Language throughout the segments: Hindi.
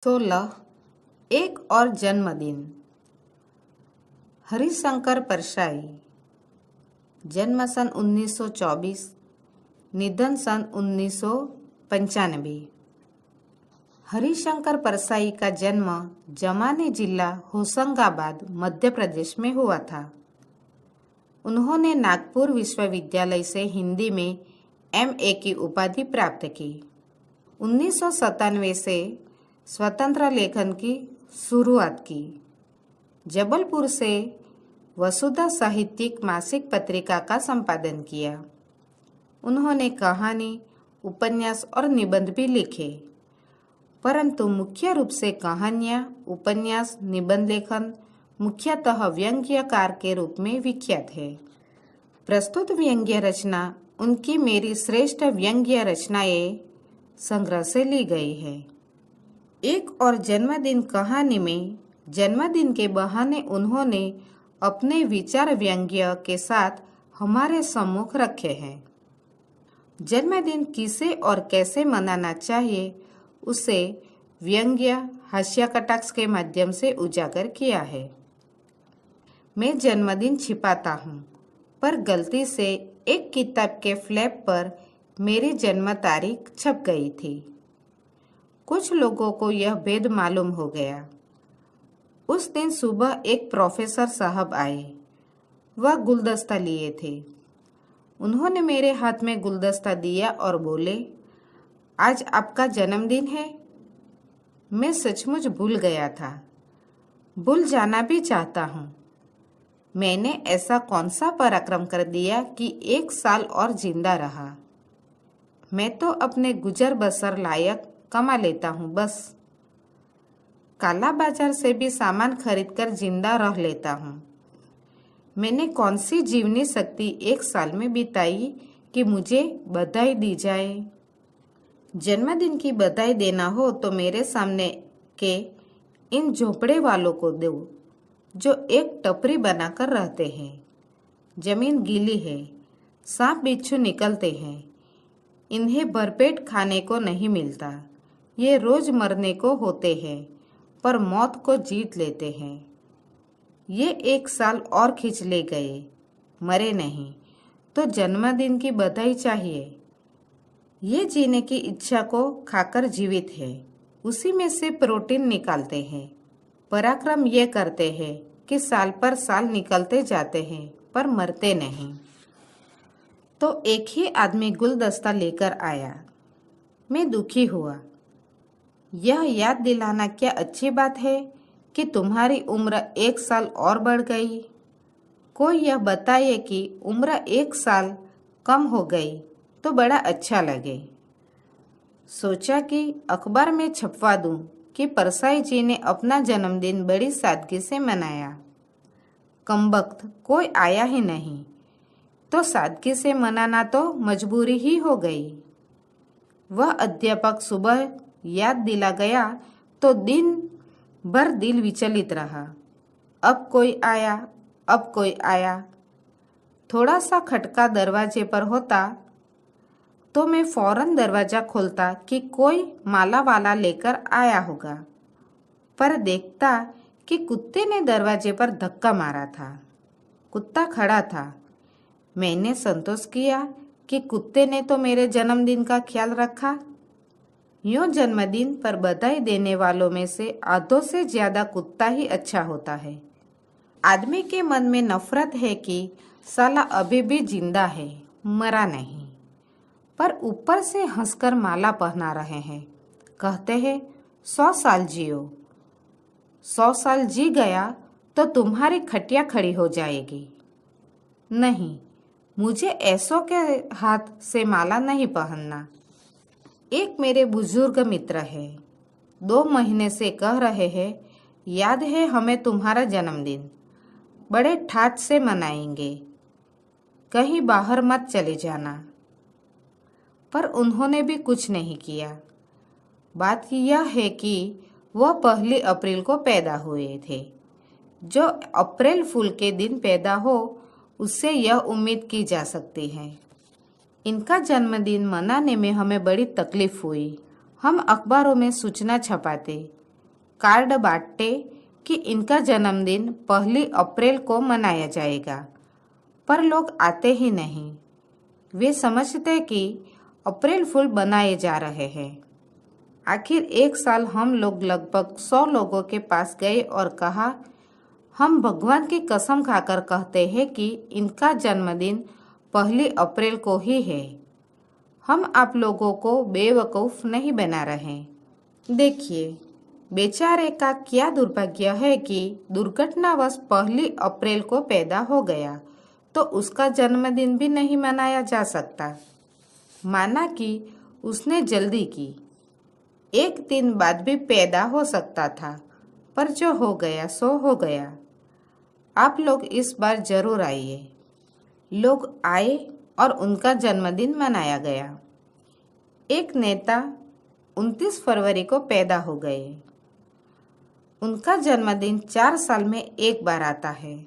16 एक और जन्मदिन। हरिशंकर परसाई, जन्म सन 1924, निधन सन 1995। हरिशंकर परसाई का जन्म जमाने जिला होशंगाबाद मध्य प्रदेश में हुआ था। उन्होंने नागपुर विश्वविद्यालय से हिंदी में MA की उपाधि प्राप्त की। 1997 से स्वतंत्र लेखन की शुरुआत की। जबलपुर से वसुधा साहित्यिक मासिक पत्रिका का संपादन किया। उन्होंने कहानी, उपन्यास और निबंध भी लिखे, परंतु मुख्य रूप से कहानियाँ, उपन्यास, निबंध लेखन मुख्यतः व्यंग्यकार के रूप में विख्यात है। प्रस्तुत व्यंग्य रचना उनकी मेरी श्रेष्ठ व्यंग्य रचनाएं संग्रह से ली गई है। एक और जन्मदिन कहानी में जन्मदिन के बहाने उन्होंने अपने विचार व्यंग्य के साथ हमारे सम्मुख रखे हैं। जन्मदिन किसे और कैसे मनाना चाहिए उसे व्यंग्य, हास्य कटाक्ष के माध्यम से उजागर किया है। मैं जन्मदिन छिपाता हूँ, पर गलती से एक किताब के फ्लैप पर मेरी जन्म तारीख छप गई थी। कुछ लोगों को यह भेद मालूम हो गया। उस दिन सुबह एक प्रोफेसर साहब आए। वह गुलदस्ता लिए थे। उन्होंने मेरे हाथ में गुलदस्ता दिया और बोले, आज आपका जन्मदिन है। मैं सचमुच भूल गया था, भूल जाना भी चाहता हूँ। मैंने ऐसा कौन सा पराक्रम कर दिया कि 1 साल और जिंदा रहा। मैं तो अपने गुजर बसर लायक कमा लेता हूँ बस। काला बाजार से भी सामान खरीदकर जिंदा रह लेता हूँ। मैंने कौन सी जीवनी शक्ति 1 साल में बिताई कि मुझे बधाई दी जाए। जन्मदिन की बधाई देना हो तो मेरे सामने के इन झोपड़े वालों को दो, जो एक टपरी बनाकर रहते हैं। जमीन गीली है, सांप बिच्छू निकलते हैं। इन्हें भरपेट खाने को नहीं मिलता। ये रोज मरने को होते हैं, पर मौत को जीत लेते हैं। ये 1 साल और खींच ले गए, मरे नहीं, तो जन्मदिन की बधाई चाहिए। ये जीने की इच्छा को खाकर जीवित है, उसी में से प्रोटीन निकालते हैं। पराक्रम ये करते हैं कि साल पर साल निकलते जाते हैं, पर मरते नहीं। तो एक ही आदमी गुलदस्ता लेकर आया। मैं दुखी हुआ। यह याद दिलाना क्या अच्छी बात है कि तुम्हारी उम्र 1 साल और बढ़ गई। कोई यह बताए कि उम्र 1 साल कम हो गई तो बड़ा अच्छा लगे। सोचा कि अखबार में छपवा दूं कि परसाई जी ने अपना जन्मदिन बड़ी सादगी से मनाया। कमबख्त कोई आया ही नहीं, तो सादगी से मनाना तो मजबूरी ही हो गई। वह अध्यापक सुबह याद दिला गया तो दिन भर दिल विचलित रहा। अब कोई आया, अब कोई आया। थोड़ा सा खटका दरवाजे पर होता तो मैं फौरन दरवाजा खोलता कि कोई माला वाला लेकर आया होगा, पर देखता कि कुत्ते ने दरवाजे पर धक्का मारा था। कुत्ता खड़ा था। मैंने संतोष किया कि कुत्ते ने तो मेरे जन्मदिन का ख्याल रखा। यूँ जन्मदिन पर बधाई देने वालों में से आधों से ज्यादा कुत्ता ही अच्छा होता है। आदमी के मन में नफरत है कि साला अभी भी जिंदा है, मरा नहीं, पर ऊपर से हंसकर माला पहना रहे हैं। कहते हैं 100 साल जियो। 100 साल जी गया तो तुम्हारी खटिया खड़ी हो जाएगी। नहीं, मुझे ऐसों के हाथ से माला नहीं पहनना। एक मेरे बुजुर्ग मित्र है, 2 महीने से कह रहे हैं, याद है हमें तुम्हारा जन्मदिन, बड़े ठाट से मनाएंगे, कहीं बाहर मत चले जाना। पर उन्होंने भी कुछ नहीं किया। बात यह है कि वह 1 अप्रैल को पैदा हुए थे। जो अप्रैल फूल के दिन पैदा हो उससे यह उम्मीद की जा सकती है। इनका जन्मदिन मनाने में हमें बड़ी तकलीफ हुई। हम अखबारों में सूचना छपाते, कार्ड बांटे कि इनका जन्मदिन 1 अप्रैल को मनाया जाएगा, पर लोग आते ही नहीं। वे समझते कि अप्रैल फूल बनाए जा रहे हैं। आखिर एक साल हम लोग लगभग 100 लोगों के पास गए और कहा, हम भगवान की कसम खाकर कहते हैं कि इनका जन्मदिन 1 अप्रैल को ही है। हम आप लोगों को बेवकूफ़ नहीं बना रहे। देखिए, बेचारे का क्या दुर्भाग्य है कि दुर्घटनावश 1 अप्रैल को पैदा हो गया तो उसका जन्मदिन भी नहीं मनाया जा सकता। माना कि उसने जल्दी की, एक दिन बाद भी पैदा हो सकता था, पर जो हो गया सो हो गया। आप लोग इस बार जरूर आइए। लोग आए और उनका जन्मदिन मनाया गया। एक नेता 29 फरवरी को पैदा हो गए। उनका जन्मदिन 4 साल में एक बार आता है।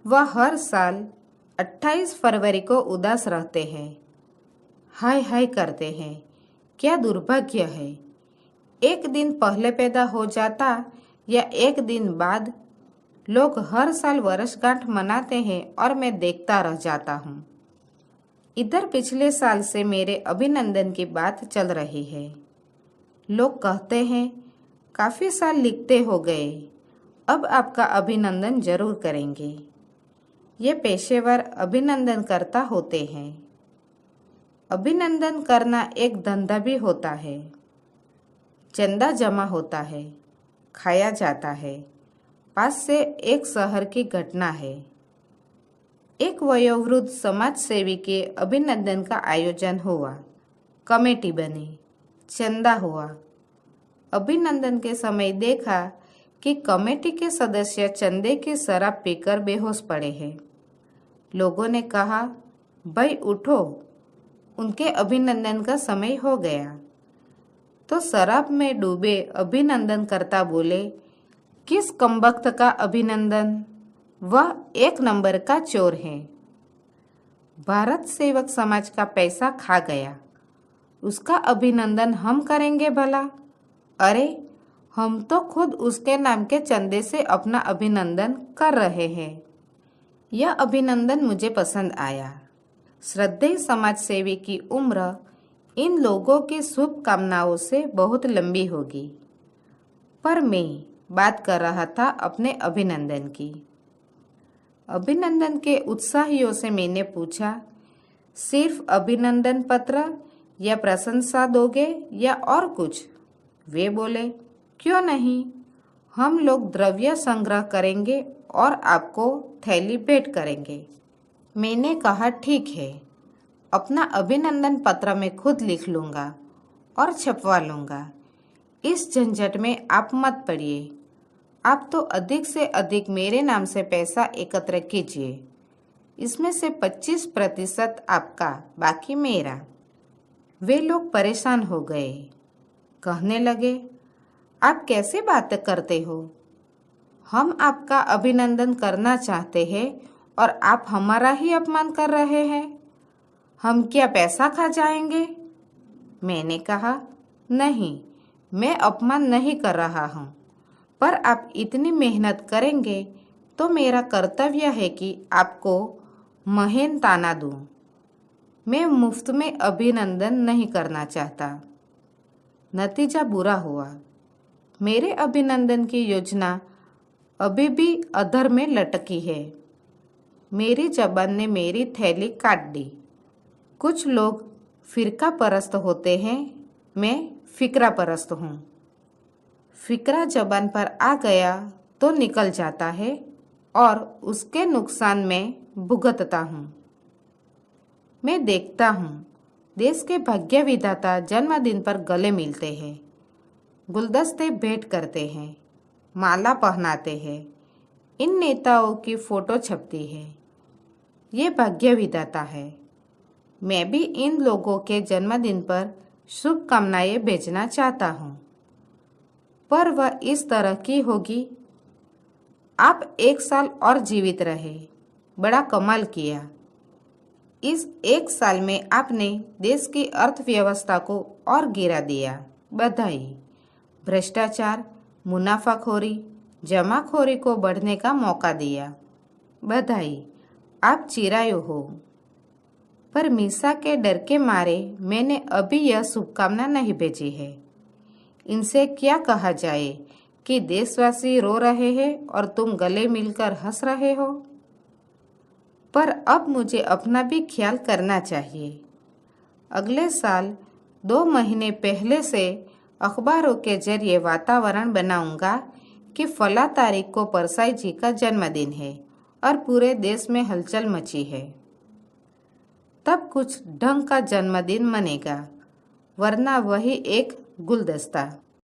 वह हर साल 28 फरवरी को उदास रहते हैं, हाय हाय करते हैं। क्या दुर्भाग्य है। एक दिन पहले पैदा हो जाता या एक दिन बाद, लोग हर साल वर्षगांठ मनाते हैं और मैं देखता रह जाता हूँ। इधर पिछले साल से मेरे अभिनंदन की बात चल रही है। लोग कहते हैं, काफ़ी साल लिखते हो गए, अब आपका अभिनंदन जरूर करेंगे। ये पेशेवर अभिनंदनकर्ता होते हैं। अभिनंदन करना एक धंधा भी होता है। चंदा जमा होता है, खाया जाता है। पास से एक शहर की घटना है। एक वयोवृद्ध समाज सेवी के अभिनंदन का आयोजन हुआ। कमेटी बनी, चंदा हुआ। अभिनंदन के समय देखा कि कमेटी के सदस्य चंदे की शराब पीकर बेहोश पड़े हैं। लोगों ने कहा, भाई उठो, उनके अभिनंदन का समय हो गया। तो शराब में डूबे अभिनंदनकर्ता बोले, किस कमबख्त का अभिनंदन, वह 1 नंबर का चोर है। भारत सेवक समाज का पैसा खा गया, उसका अभिनंदन हम करेंगे भला? अरे, हम तो खुद उसके नाम के चंदे से अपना अभिनंदन कर रहे हैं। यह अभिनंदन मुझे पसंद आया। श्रद्धेय समाज सेवी की उम्र इन लोगों की शुभकामनाओं से बहुत लंबी होगी। पर मैं बात कर रहा था अपने अभिनंदन की। अभिनंदन के उत्साहियों से मैंने पूछा, सिर्फ अभिनंदन पत्र या प्रशंसा दोगे या और कुछ? वे बोले, क्यों नहीं, हम लोग द्रव्य संग्रह करेंगे और आपको थैली भेंट करेंगे। मैंने कहा, ठीक है, अपना अभिनंदन पत्र मैं खुद लिख लूँगा और छपवा लूँगा। इस झंझट में आप मत पड़िए। आप तो अधिक से अधिक मेरे नाम से पैसा एकत्र कीजिए। इसमें से 25% आपका, बाकी मेरा। वे लोग परेशान हो गए। कहने लगे, आप कैसे बात करते हो? हम आपका अभिनंदन करना चाहते हैं और आप हमारा ही अपमान कर रहे हैं। हम क्या पैसा खा जाएंगे? मैंने कहा, नहीं, मैं अपमान नहीं कर रहा हूँ, पर आप इतनी मेहनत करेंगे तो मेरा कर्तव्य है कि आपको महीन ताना दूँ। मैं मुफ्त में अभिनंदन नहीं करना चाहता। नतीजा बुरा हुआ। मेरे अभिनंदन की योजना अभी भी अधर में लटकी है। मेरी जबान ने मेरी थैली काट दी। कुछ लोग फिरका परस्त होते हैं, मैं फिक्रा परस्त हूँ। फिक्रा जबान पर आ गया तो निकल जाता है और उसके नुकसान में भुगतता हूँ। मैं देखता हूँ, देश के भाग्य विधाता जन्मदिन पर गले मिलते हैं, गुलदस्ते भेंट करते हैं, माला पहनाते हैं, इन नेताओं की फोटो छपती है। ये भाग्य विधाता है। मैं भी इन लोगों के जन्मदिन पर शुभकामनाएं भेजना चाहता हूँ, पर वह इस तरह की होगी। आप 1 साल और जीवित रहे, बड़ा कमाल किया। इस 1 साल में आपने देश की अर्थव्यवस्था को और गिरा दिया। बधाई। भ्रष्टाचार, मुनाफाखोरी, जमाखोरी को बढ़ने का मौका दिया। बधाई, आप चिरायु हो। पर मीसा के डर के मारे मैंने अभी यह शुभकामना नहीं भेजी है। इनसे क्या कहा जाए कि देशवासी रो रहे हैं और तुम गले मिलकर हंस रहे हो। पर अब मुझे अपना भी ख्याल करना चाहिए। अगले साल 2 महीने पहले से अखबारों के जरिए वातावरण बनाऊंगा कि फला तारीख को परसाई जी का जन्मदिन है और पूरे देश में हलचल मची है। तब कुछ ढंग का जन्मदिन मनेगा, वरना वही एक गुलदस्ता।